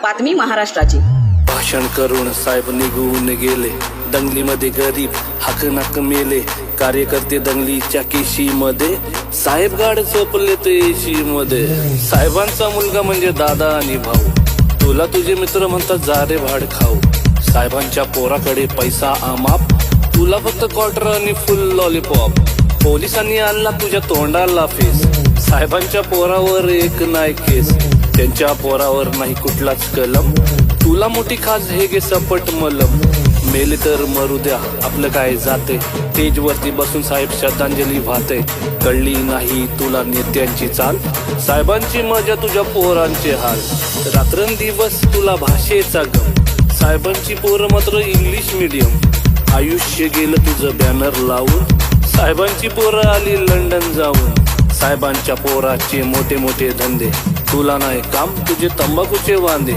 बातमी महाराष्ट्राची. भाषण करून साहेब निघून गेले. दंगलीमध्ये गरीब हाकनाक मेले. कार्यकर्ते दंगलीच्या केशीमध्ये. साहेब गाड झोपले ते एशी मध्ये. साहेबांचा मुलगा म्हणजे दादा आणि भाऊ. तुला तुझे मित्र म्हणतात जा रे भाड खाऊ. साहेबांच्या पोराकडे पैसा अमाप. तुला फक्त क्वार्टर आणि फुल लॉलीपॉप. पोलिसांनी आणला तुझ्या तोंडाला फेस. साहेबांच्या पोरावर एक नाही केस. त्यांच्या पोरावर नाही कुठलाच कलम. तुला मोठी खास हे गे सपट मलम. मेले तर मरू द्या आपलं काय जाते. स्टेज वरती बसून साहेब श्रद्धांजली वाहते. कळली नाही तुला नेत्यांची चाल. साहेबांची मजा तुझ्या पोरांचे हाल. रात्रंदिवस तुला भाषेचा गम. साहेबांची पोरं मात्र इंग्लिश मीडियम. आयुष्य गेलं तुझं बॅनर लावून. साहेबांची पोरं आली लंडन जाऊन. साहेबांच्या पोराचे मोठे मोठे धंदे. तुला नाही काम तुझे तंबाखूचे वांदे.